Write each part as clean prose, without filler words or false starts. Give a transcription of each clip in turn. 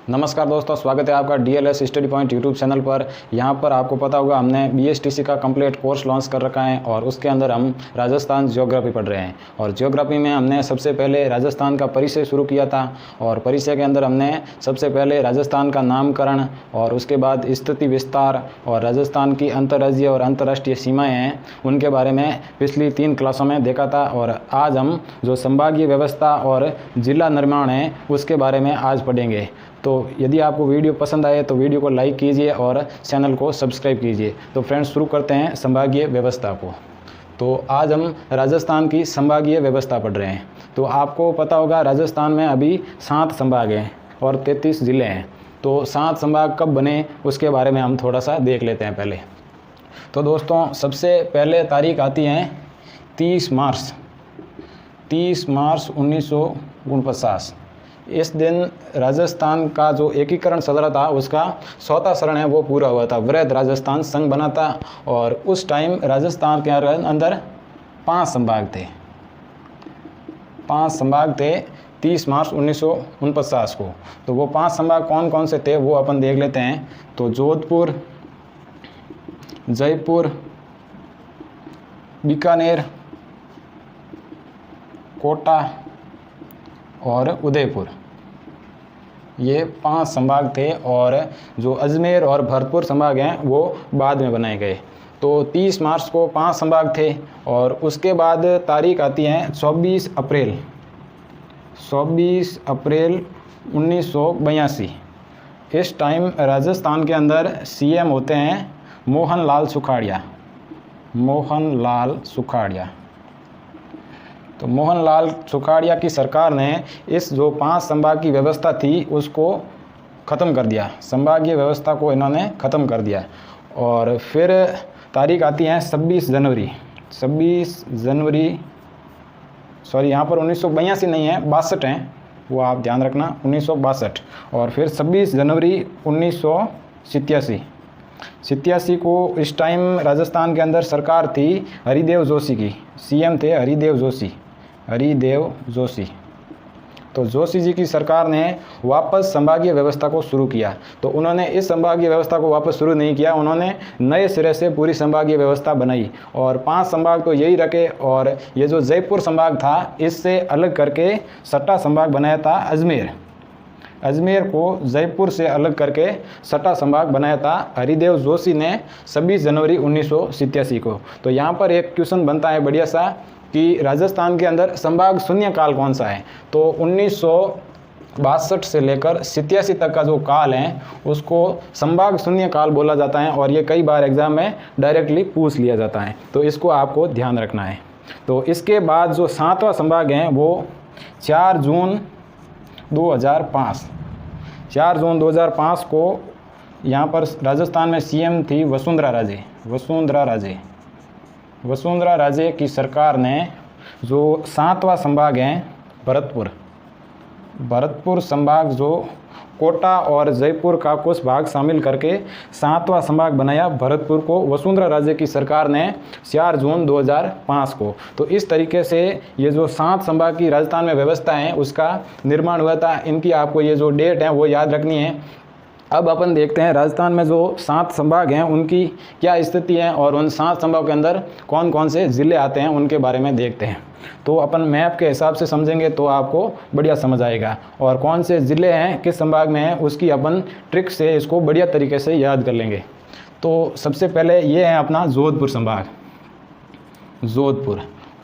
नमस्कार दोस्तों, स्वागत है आपका DLS study point YouTube channel पर। यहाँ पर आपको पता होगा हमने बीएसटीसी का कंप्लीट कोर्स लॉन्च कर रखा है और उसके अंदर हम राजस्थान ज्योग्राफी पढ़ रहे हैं। और ज्योग्राफी में हमने सबसे पहले राजस्थान का परिचय शुरू किया था और परिचय के अंदर हमने सबसे पहले राजस्थान का नामकरण और उसके बाद स्थिति विस्तार और राजस्थान की अंतर्राज्यीय और अंतर्राष्ट्रीय सीमाएँ हैं उनके बारे में पिछली 3 क्लासों में देखा था। और आज हम जो संभागीय व्यवस्था और जिला निर्माण है उसके बारे में आज पढ़ेंगे। तो यदि आपको वीडियो पसंद आए तो वीडियो को लाइक कीजिए और चैनल को सब्सक्राइब कीजिए। तो फ्रेंड्स, शुरू करते हैं संभागीय व्यवस्था को। तो आज हम राजस्थान की संभागीय व्यवस्था पढ़ रहे हैं। तो आपको पता होगा राजस्थान में अभी 7 संभाग हैं और 33 ज़िले हैं। तो 7 संभाग कब बने उसके बारे में हम थोड़ा सा देख लेते हैं पहले। तो दोस्तों, सबसे पहले तारीख आती है 30 मार्च 1949। इस दिन राजस्थान का जो एकीकरण चल रहा था उसका 4था चरण है वो पूरा हुआ था। वृहद राजस्थान संघ बना था और उस टाइम राजस्थान के अंदर 5 संभाग थे। 5 संभाग थे 30 मार्च 1949 को। तो वो 5 संभाग कौन कौन से थे वो अपन देख लेते हैं। तो जोधपुर, जयपुर, बीकानेर, कोटा और उदयपुर, ये 5 संभाग थे। और जो अजमेर और भरतपुर संभाग हैं वो बाद में बनाए गए। तो 30 मार्च को 5 संभाग थे और उसके बाद तारीख आती है 24 अप्रैल 1982। इस टाइम राजस्थान के अंदर सीएम होते हैं मोहनलाल सुखाड़िया। तो मोहनलाल सुखाड़िया की सरकार ने इस जो 5 संभाग की व्यवस्था थी उसको ख़त्म कर दिया। संभागीय व्यवस्था को इन्होंने ख़त्म कर दिया। और फिर तारीख आती है 26 जनवरी सॉरी, यहाँ पर 1982 नहीं है, 62 हैं, वो आप ध्यान रखना, 1962। और फिर 26 जनवरी 1987 को इस टाइम राजस्थान के अंदर सरकार थी हरिदेव जोशी की। सीएम थे हरिदेव जोशी। तो जोशी जी की सरकार ने वापस संभागीय व्यवस्था को शुरू किया। तो उन्होंने इस संभागीय व्यवस्था को वापस शुरू नहीं किया, उन्होंने नए सिरे से पूरी संभागीय व्यवस्था बनाई और 5 संभाग तो यही रखे। और ये जो जयपुर संभाग था इससे अलग करके 6ठा संभाग बनाया था अजमेर को जयपुर से अलग करके 6ठा संभाग बनाया था हरिदेव जोशी ने 26 जनवरी 1987 को। तो यहाँ पर एक क्वेश्चन बनता है बढ़िया सा कि राजस्थान के अंदर संभाग शून्य काल कौन सा है। तो 1962 से लेकर 87 तक का जो काल है उसको संभाग शून्य काल बोला जाता है और ये कई बार एग्जाम में डायरेक्टली पूछ लिया जाता है। तो इसको आपको ध्यान रखना है। तो इसके बाद जो 7वां संभाग है वो 4 जून 2005 को यहाँ पर राजस्थान में सीएम थी वसुंधरा राजे की सरकार ने जो 7वां संभाग है भरतपुर संभाग जो कोटा और जयपुर का कुछ भाग शामिल करके 7वां संभाग बनाया भरतपुर को वसुंधरा राजे की सरकार ने 4 जून 2005 को। तो इस तरीके से ये जो 7 संभाग की राजस्थान में व्यवस्था है उसका निर्माण हुआ था। इनकी आपको ये जो डेट है वो याद रखनी है। अब अपन देखते हैं राजस्थान में जो 7 संभाग हैं उनकी क्या स्थिति है और उन 7 संभाग के अंदर कौन कौन से ज़िले आते हैं उनके बारे में देखते हैं। तो अपन मैप के हिसाब से समझेंगे तो आपको बढ़िया समझ आएगा और कौन से ज़िले हैं किस संभाग में हैं उसकी अपन ट्रिक से इसको बढ़िया तरीके से याद कर लेंगे। तो सबसे पहले ये है अपना जोधपुर संभाग,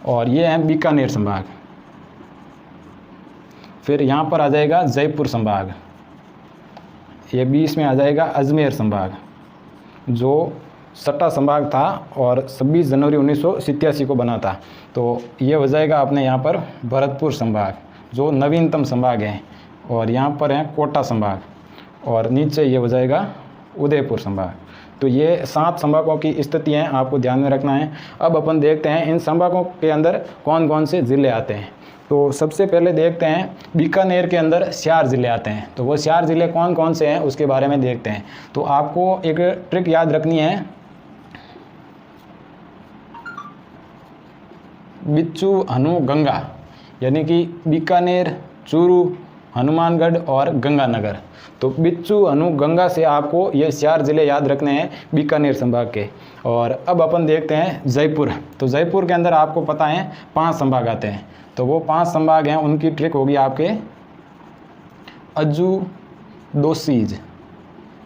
और ये है बीकानेर संभाग। फिर यहाँ पर आ जाएगा जयपुर संभाग, ये बीच में आ जाएगा अजमेर संभाग जो 6ठा संभाग था और 26 जनवरी 1987 को बना था। तो ये हो जाएगा अपने यहाँ पर भरतपुर संभाग जो नवीनतम संभाग है। और यहाँ पर है कोटा संभाग और नीचे ये हो जाएगा उदयपुर संभाग। तो ये 7 संभागों की स्थिति हैं, आपको ध्यान में रखना है। अब अपन देखते हैं इन संभागों के अंदर कौन कौन से ज़िले आते हैं। तो सबसे पहले देखते हैं बीकानेर के अंदर 4 ज़िले आते हैं। तो वो 4 ज़िले कौन कौन से हैं उसके बारे में देखते हैं। तो आपको एक ट्रिक याद रखनी है, बिच्छू, हनु, गंगा, यानी कि बीकानेर, चूरू, हनुमानगढ़ और गंगानगर। तो बिच्छू, हनु, गंगा से आपको ये 4 ज़िले याद रखने हैं बीकानेर संभाग के। और अब अपन देखते हैं जयपुर। तो जयपुर के अंदर आपको पता है 5 संभाग आते हैं। तो वो 5 संभाग हैं, उनकी ट्रिक होगी आपके अज्जू दोसीज।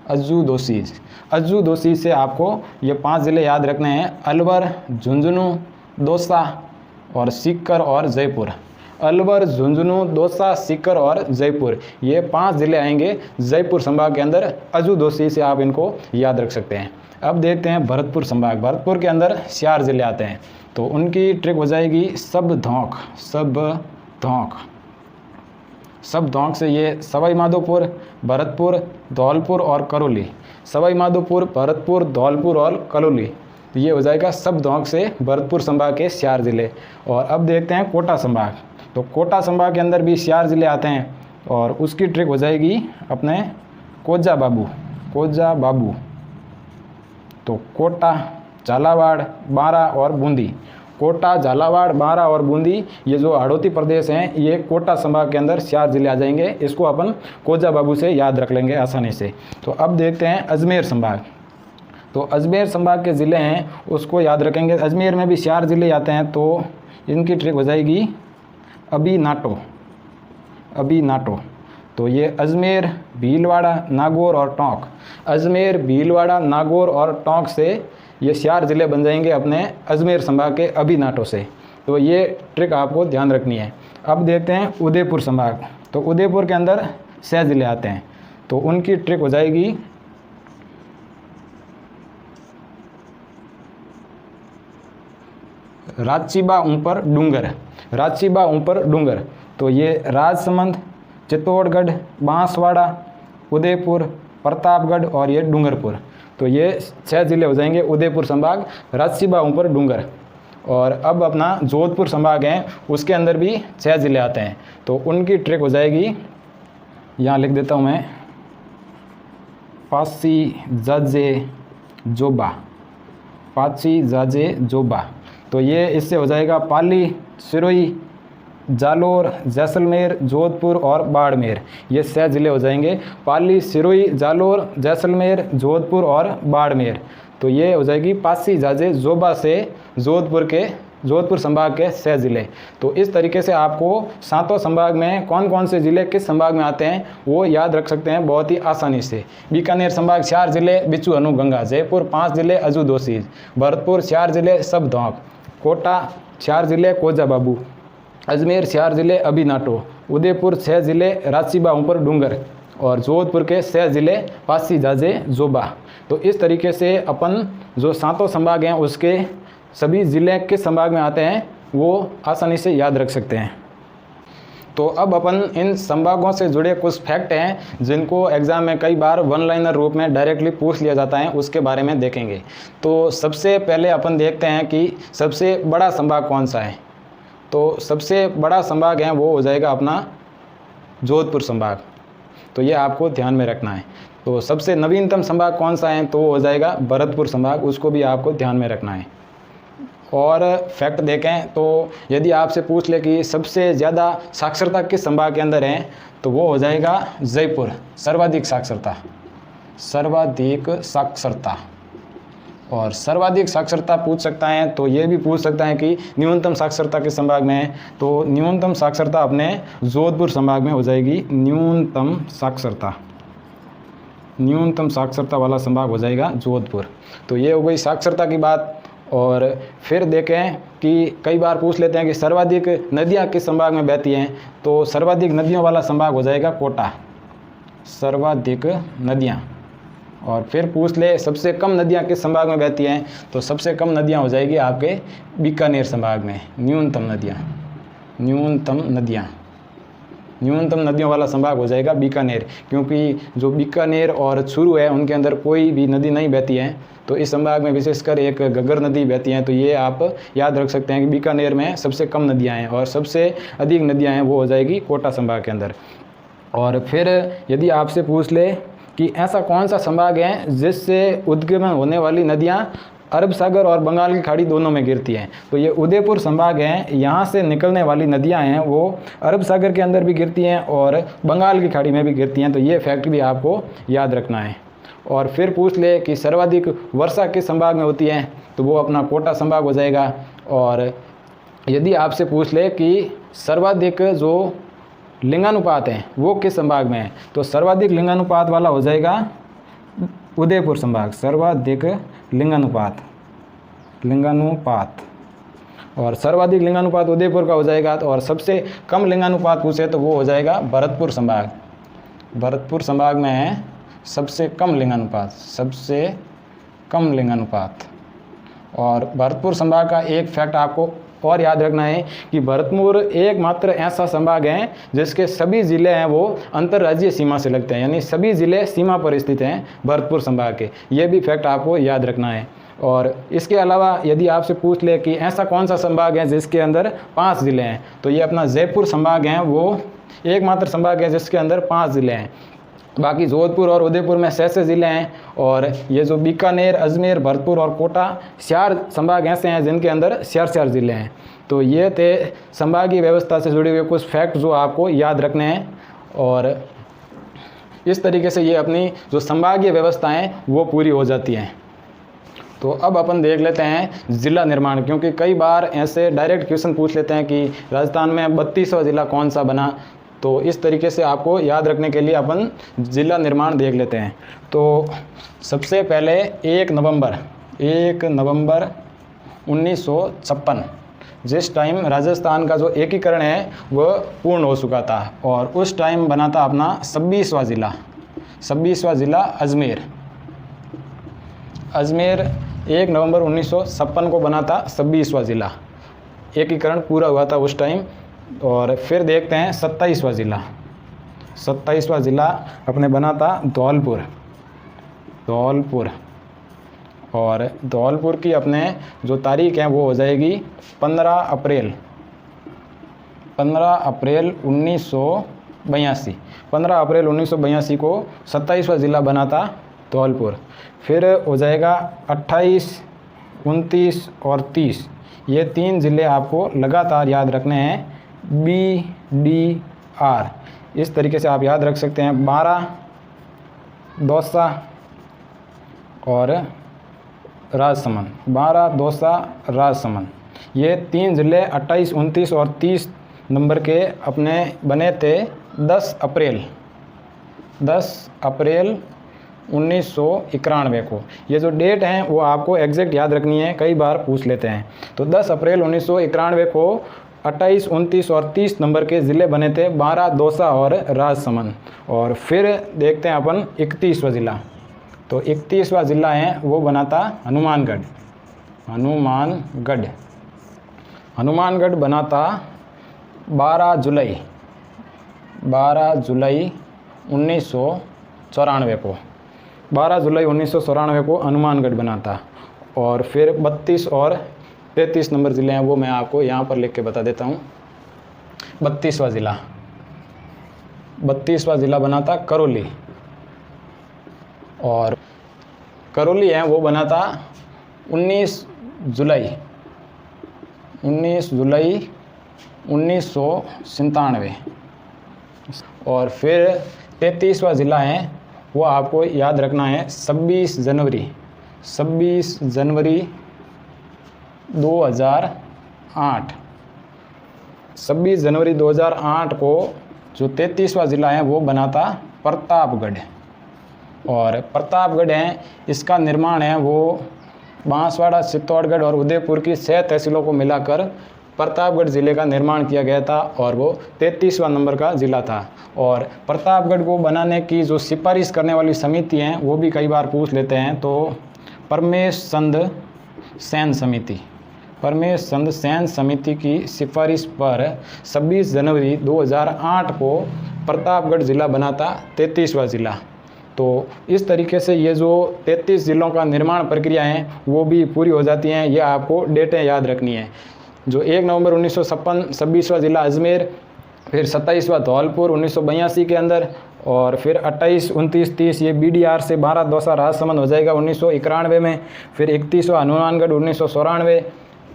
अज्जू दोसीज, अज्जू दोसीज से आपको ये 5 ज़िले याद रखने हैं, अलवर, झुंझुनू, दौसा और सीकर और जयपुर। अलवर, झुंझुनू, दौसा, सीकर और जयपुर, ये 5 ज़िले आएंगे जयपुर संभाग के अंदर। अज्जू दोसी से आप इनको याद रख सकते हैं। अब देखते हैं भरतपुर संभाग। भरतपुर के अंदर 4 ज़िले आते हैं। तो उनकी ट्रिक हो जाएगी सब धौंक। सब धौंक, सब धौंक से ये सवाई माधोपुर, भरतपुर, धौलपुर और करौली। सवाई माधोपुर, भरतपुर, धौलपुर और करौली, तो ये हो जाएगा सब धौंक से भरतपुर संभाग के 4 ज़िले। और अब देखते हैं कोटा संभाग। तो कोटा संभाग के अंदर भी 4 ज़िले आते हैं और उसकी ट्रिक हो जाएगी अपने कोजा बाबू। कोजा बाबू, तो कोटा, झालावाड़, बारा और बूंदी। कोटा, झालावाड़, बारा और बूंदी, ये जो हाड़ौती प्रदेश हैं, ये कोटा संभाग के अंदर 4 ज़िले आ जाएंगे। इसको अपन कोजा बाबू से याद रख लेंगे आसानी से। तो अब देखते हैं अजमेर संभाग। तो अजमेर संभाग के ज़िले हैं उसको याद रखेंगे। अजमेर में भी 4 ज़िले आते हैं। तो इनकी ट्रिक हो जाएगी अभी नाटो। अभी नाटो, तो ये अजमेर, भीलवाड़ा, नागौर और टोंक। अजमेर, भीलवाड़ा, नागौर और टोंक से ये 4 ज़िले बन जाएंगे अपने अजमेर संभाग के अभी नाटो से। तो ये ट्रिक आपको ध्यान रखनी है। अब देखते हैं उदयपुर संभाग। तो उदयपुर के अंदर 6 ज़िले आते हैं। तो उनकी ट्रिक हो जाएगी राचीबा ऊपर डूंगर। राचीबा ऊपर डूंगर, तो ये राजसमंद, चित्तौड़गढ़, बांसवाड़ा, उदयपुर, प्रतापगढ़ और ये डूंगरपुर। तो ये 6 ज़िले हो जाएंगे उदयपुर संभाग, राचीबा ऊपर डूंगर। और अब अपना जोधपुर संभाग है, उसके अंदर भी 6 ज़िले आते हैं। तो उनकी ट्रिक हो जाएगी, यहाँ लिख देता हूँ मैं, पासी, जाजे, जोबा। पाची, जाजे, जोबा, तो ये इससे हो जाएगा पाली, सिरोही, जालोर, जैसलमेर, जोधपुर और बाड़मेर। ये 6 ज़िले हो जाएंगे, पाली, सिरोही, जालोर, जैसलमेर, जोधपुर और बाड़मेर। तो ये हो जाएगी पासी, जाजे, जोबा से जोधपुर संभाग के 6 ज़िले। तो इस तरीके से आपको 7 संभाग में कौन कौन से ज़िले किस संभाग में आते हैं वो याद रख सकते हैं बहुत ही आसानी से। बीकानेर संभाग 4 ज़िले बिच्छू, हनु, गंगा। जयपुर 5 ज़िले अज्जू दोसीज। भरतपुर 4 ज़िले सब धौंक। कोटा 4 ज़िले कोजा बाबू। अजमेर 4 ज़िले अभी नाटो। उदयपुर 6 ज़िले राचीबा ऊपर डूंगर। और जोधपुर के 6 ज़िले पासी, जाजे, जोबा। तो इस तरीके से अपन जो 7 संभाग हैं उसके सभी ज़िले किस संभाग में आते हैं वो आसानी से याद रख सकते हैं। तो अब अपन इन संभागों से जुड़े कुछ फैक्ट हैं जिनको एग्ज़ाम में कई बार वन लाइनर रूप में डायरेक्टली पूछ लिया जाता है, उसके बारे में देखेंगे। तो सबसे पहले अपन देखते हैं कि सबसे बड़ा संभाग कौन सा है। तो सबसे बड़ा संभाग है वो हो जाएगा अपना जोधपुर संभाग। तो ये आपको ध्यान में रखना है। तो सबसे नवीनतम संभाग कौन सा है तो वो हो जाएगा भरतपुर संभाग, उसको भी आपको ध्यान में रखना है। और फैक्ट देखें तो यदि आपसे पूछ ले कि सबसे ज़्यादा साक्षरता किस संभाग के अंदर है तो वो हो जाएगा जयपुर, सर्वाधिक साक्षरता। सर्वाधिक साक्षरता। और सर्वाधिक साक्षरता पूछ सकता है तो ये भी पूछ सकता है कि न्यूनतम साक्षरता किस संभाग में है। तो न्यूनतम साक्षरता अपने जोधपुर संभाग में हो जाएगी। न्यूनतम साक्षरता वाला संभाग हो जाएगा जोधपुर। तो ये हो गई साक्षरता की बात। और फिर देखें कि कई बार पूछ लेते हैं कि सर्वाधिक नदियां किस संभाग में बहती हैं। तो सर्वाधिक नदियों वाला संभाग हो जाएगा कोटा, सर्वाधिक नदियां। और फिर पूछ ले सबसे कम नदियां किस संभाग में बहती हैं तो सबसे कम नदियां हो जाएगी आपके बीकानेर संभाग में। न्यूनतम नदियों वाला संभाग हो जाएगा बीकानेर, क्योंकि जो बीकानेर और चूरू है उनके अंदर कोई भी नदी नहीं बहती है। तो इस संभाग में विशेषकर एक घग्गर नदी बहती हैं। तो ये आप याद रख सकते हैं कि बीकानेर में सबसे कम नदियां हैं और सबसे अधिक नदियां हैं वो हो जाएगी कोटा संभाग के अंदर। और फिर यदि आपसे पूछ ले कि ऐसा कौन सा संभाग है जिससे उद्गमन होने वाली नदियां अरब सागर और बंगाल की खाड़ी दोनों में गिरती हैं। तो ये उदयपुर संभाग है, यहाँ से निकलने वाली नदियाँ हैं वो अरब सागर के अंदर भी गिरती हैं और बंगाल की खाड़ी में भी गिरती हैं। तो ये फैक्ट भी आपको याद रखना है। और फिर पूछ ले कि सर्वाधिक वर्षा किस संभाग में होती है, तो वो अपना कोटा संभाग हो जाएगा। और यदि आपसे पूछ ले कि सर्वाधिक जो लिंगानुपात है वो किस संभाग में है, तो सर्वाधिक लिंगानुपात वाला हो जाएगा उदयपुर संभाग, सर्वाधिक लिंगानुपात और सर्वाधिक लिंगानुपात उदयपुर का हो जाएगा। और सबसे कम लिंगानुपात पूछे तो वो हो जाएगा भरतपुर संभाग। भरतपुर संभाग में है सबसे कम लिंगानुपात। और भरतपुर संभाग का एक फैक्ट आपको और याद रखना है कि भरतपुर एकमात्र ऐसा संभाग है जिसके सभी ज़िले हैं वो अंतर्राज्यीय सीमा से लगते हैं, यानी सभी ज़िले सीमा पर स्थित हैं भरतपुर संभाग के। ये भी फैक्ट आपको याद रखना है। और इसके अलावा यदि आपसे पूछ ले कि ऐसा कौन सा संभाग है जिसके अंदर 5 ज़िले हैं, तो ये अपना जयपुर संभाग है, वो एकमात्र संभाग है जिसके अंदर 5 ज़िले हैं। बाकी जोधपुर और उदयपुर में 6 ज़िले हैं। और ये जो बीकानेर, अजमेर, भरतपुर और कोटा 4 संभाग ऐसे हैं जिनके अंदर 4 ज़िले हैं। तो ये थे संभागीय व्यवस्था से जुड़े हुए कुछ फैक्ट जो आपको याद रखने हैं। और इस तरीके से ये अपनी जो संभागीय व्यवस्था हैं वो पूरी हो जाती हैं। तो अब अपन देख लेते हैं ज़िला निर्माण, क्योंकि कई बार ऐसे डायरेक्ट क्वेश्चन पूछ लेते हैं कि राजस्थान में 32वां ज़िला कौन सा बना। तो इस तरीके से आपको याद रखने के लिए अपन ज़िला निर्माण देख लेते हैं। तो सबसे पहले 1 नवंबर 1956 जिस टाइम राजस्थान का जो एकीकरण है वह पूर्ण हो चुका था, और उस टाइम बना था अपना 26वां ज़िला अजमेर 1 नवंबर 1956 को बना था 26वां ज़िला। एकीकरण पूरा हुआ था उस टाइम। और फिर देखते हैं 27वां ज़िला अपने बना था धौलपुर। और धौलपुर की अपने जो तारीख है वो हो जाएगी 15 अप्रैल 1982। 15 अप्रैल 1982 को 27वां ज़िला बना था धौलपुर। फिर हो जाएगा 28, 29 और 30। ये 3 ज़िले आपको लगातार याद रखने हैं, BDR। इस तरीके से आप याद रख सकते हैं। 12 दौसा और राजसमंद, 12 दौसा राजसमंद, ये 3 ज़िले 28, 29 और 30 नंबर के अपने बने थे 10 अप्रैल 1991 को। ये जो डेट है वो आपको एग्जैक्ट याद रखनी है, कई बार पूछ लेते हैं। तो 10 अप्रैल 1991 को 28, 29 और 30 नंबर के ज़िले बने थे, 12 दौसा और राजसमंद। और फिर देखते हैं अपन 31वां ज़िला। तो 31वां ज़िला है वो बना था हनुमानगढ़ बना था 12 जुलाई 1994 को। 12 जुलाई 1994 को हनुमानगढ़ बना था। और फिर 32 और 33 नंबर ज़िले हैं वो मैं आपको यहाँ पर लिख के बता देता हूँ। 32वां ज़िला बना था करौली। और करौली है वो बना था 19 जुलाई 1997। और फिर 33वां ज़िला है वो आपको याद रखना है 26 जनवरी 2008। 26 जनवरी 2008 को जो 33वां ज़िला है वो बना था प्रतापगढ़। और प्रतापगढ़ है इसका निर्माण है वो बांसवाड़ा, चित्तौड़गढ़ और उदयपुर की 6 तहसीलों को मिलाकर प्रतापगढ़ ज़िले का निर्माण किया गया था, और वो 33वां नंबर का ज़िला था। और प्रतापगढ़ को बनाने की जो सिफारिश करने वाली समिति हैं वो भी कई बार पूछ लेते हैं। तो परमेश चंद सेन समिति की सिफारिश पर 26 जनवरी 2008 को प्रतापगढ़ ज़िला बना था 33वां ज़िला। तो इस तरीके से ये जो 33 ज़िलों का निर्माण प्रक्रिया है वो भी पूरी हो जाती हैं। ये आपको डेटें याद रखनी है। जो 1 नवंबर 1956 26वां ज़िला अजमेर, फिर 27वां धौलपुर 1982 के अंदर, और फिर 28, 29, 30 ये BDR से बारा दौसा राजसमंद हो जाएगा 1991 में। फिर 31वां हनुमानगढ़ 1994,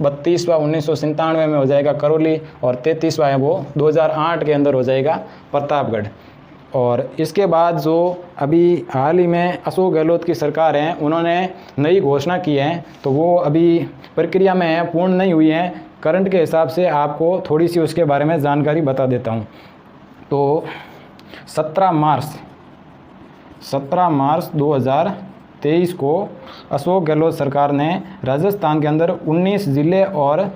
32वां 1997 में हो जाएगा करौली, और 33वां है वो 2008 के अंदर हो जाएगा प्रतापगढ़। और इसके बाद जो अभी हाल ही में अशोक गहलोत की सरकार है, उन्होंने नई घोषणा की है, तो वो अभी प्रक्रिया में है, पूर्ण नहीं हुई है। करंट के हिसाब से आपको थोड़ी सी उसके बारे में जानकारी बता देता हूँ। तो 17 मार्च 2023 को अशोक गहलोत सरकार ने राजस्थान के अंदर 19 ज़िले और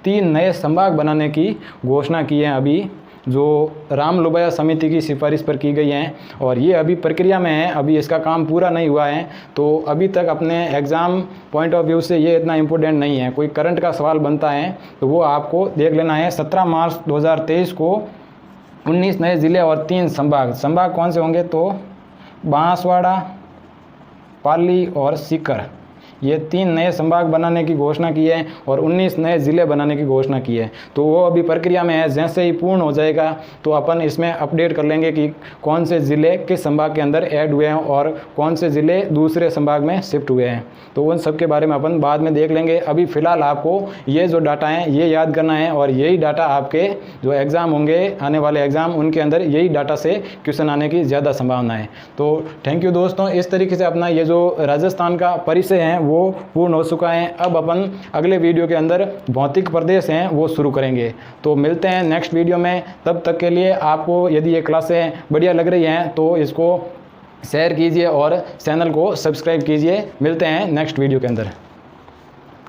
3 नए संभाग बनाने की घोषणा की है, अभी जो राम लोबया समिति की सिफारिश पर की गई हैं, और ये अभी प्रक्रिया में है, अभी इसका काम पूरा नहीं हुआ है। तो अभी तक अपने एग्ज़ाम पॉइंट ऑफ व्यू से ये इतना इम्पोर्टेंट नहीं है, कोई करंट का सवाल बनता है तो वो आपको देख लेना है। 17 मार्च 2023 को 19 नए ज़िले और 3 संभाग कौन से होंगे, तो बांसवाड़ा, पाली और सीकर, ये 3 नए संभाग बनाने की घोषणा की है और 19 नए ज़िले बनाने की घोषणा की है। तो वो अभी प्रक्रिया में है, जैसे ही पूर्ण हो जाएगा तो अपन इसमें अपडेट कर लेंगे कि कौन से ज़िले किस संभाग के अंदर ऐड हुए हैं और कौन से ज़िले दूसरे संभाग में शिफ्ट हुए हैं। तो उन सब के बारे में अपन बाद में देख लेंगे। अभी फ़िलहाल आपको ये जो डाटा हैं ये याद करना है, और यही डाटा आपके जो एग्ज़ाम होंगे, आने वाले एग्ज़ाम, उनके अंदर यही डाटा से क्वेश्चन आने की ज़्यादा संभावना है। तो थैंक यू दोस्तों, इस तरीके से अपना ये जो राजस्थान का परिचय है वो पूर्ण हो चुका है। अब अपन अगले वीडियो के अंदर भौतिक प्रदेश हैं वो शुरू करेंगे। तो मिलते हैं नेक्स्ट वीडियो में, तब तक के लिए आपको यदि ये क्लासें बढ़िया लग रही हैं तो इसको शेयर कीजिए और चैनल को सब्सक्राइब कीजिए। मिलते हैं नेक्स्ट वीडियो के अंदर।